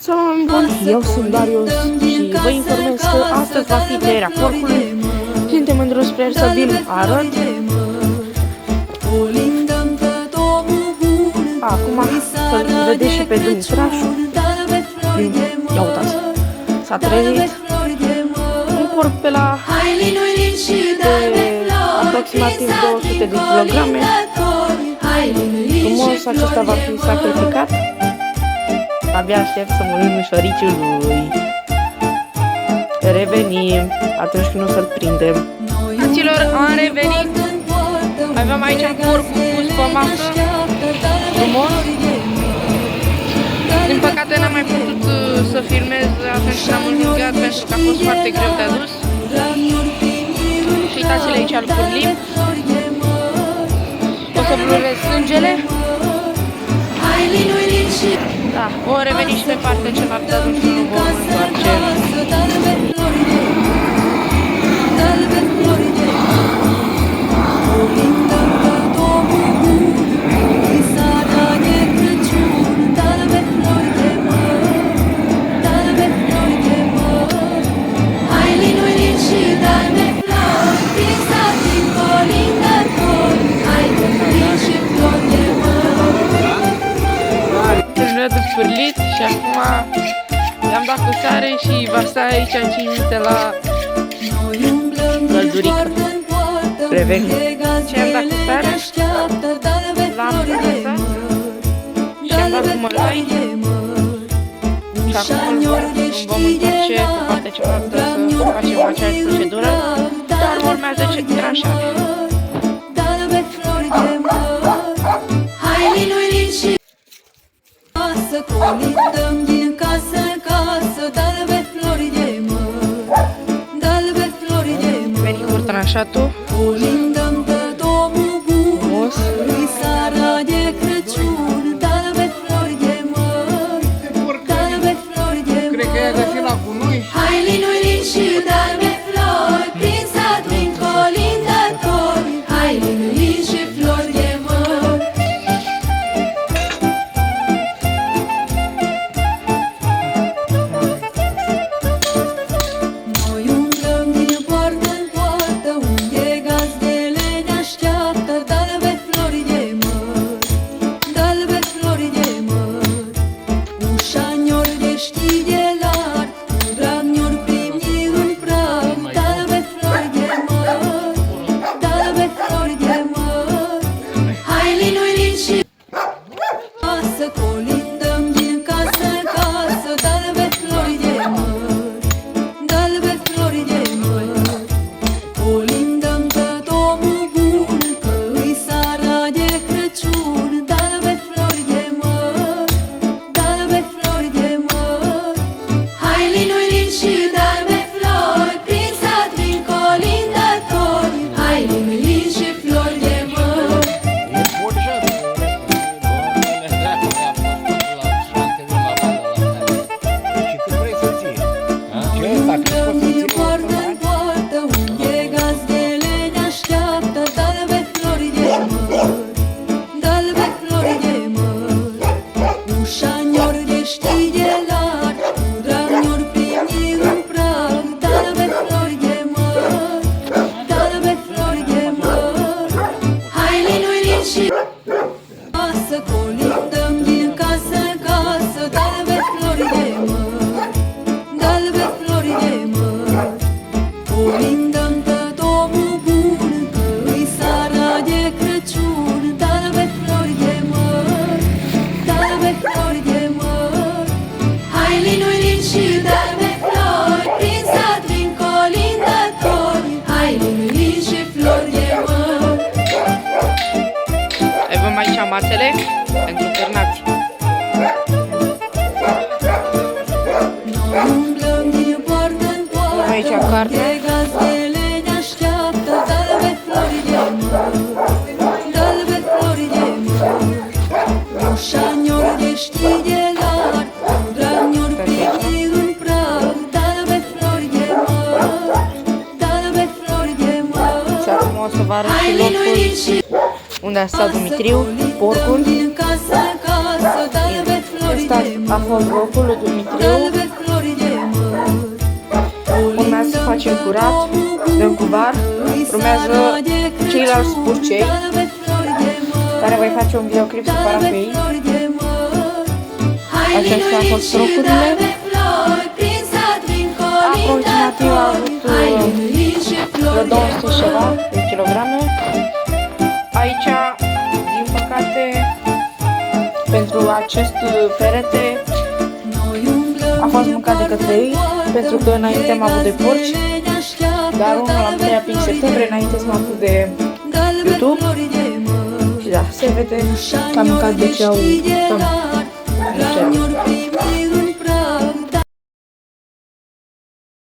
Salut, bun, eu sunt Darius și vă informez că astăzi va fi tăierea porcului. Suntem în drum spre Ersabil, Arad. Acum să-l vedeți și pe Dumitrașu. Ia uitați, s-a trezit un porc pe la aproximativ 200 de kilograme. Frumos, acesta va fi sacrificat. Abia aștept să mănânc mâșoriciul lui. Revenim atunci când o să-l prindem. Fraților, am revenit. Avem aici porcul pus pe masă. Frumos. Din păcate n-am mai putut să filmez atunci când am înjugat pentru că a fost foarte greu de adus. Și uitați-le aici al curlim. O să blurez sângele. Da, o reveni și pe partea cealaltă, atunci nu vom întoarce. De spârlit și acum i-am dat cu sare și va sta aici în 5 minute la căldurică. Revenim. Și am dat cu sare, l-am lăsat și am dat cu mălai și acum vom întoarce pe partea cealaltă să facem aceeași procedură, dar urmează tranșare. Colindăm din casă în casă, dă-l-ve flori de măr, dă-l-ve flori de măr. Veni cu tranșatul. Colindăm pe domnul bun, îi seara de Crăciun, dă-l-ve flori de măr, dă-l-ve flori de măr. Cred că e găsit la gunoi. Hai linuilin și dă-l-ve flori, prin sat vin colindători, hai linuilin și flori de măr. Avem aici masele pentru cârnați. Avem aici carne. Și acum o să vă arăt și locul unde a stat Dumitriu, porcul. Ăsta a fost locul lui Dumitriu. Urmează să facem curat, dăm cu var. Urmează ceilalți spurcei, care voi face un videoclip separat pe ei. Acestea au fost locurile. Aproximativ a avut vreo 200 și ceva de kilograme. Aici, din păcate, pentru acest perete a fost mâncat de către ei, pentru că înainte am avut de porci, dar unul l-am tăiat prin septembrie, înainte să mă apuc de YouTube. Și da, se vede că am mâncat de ce au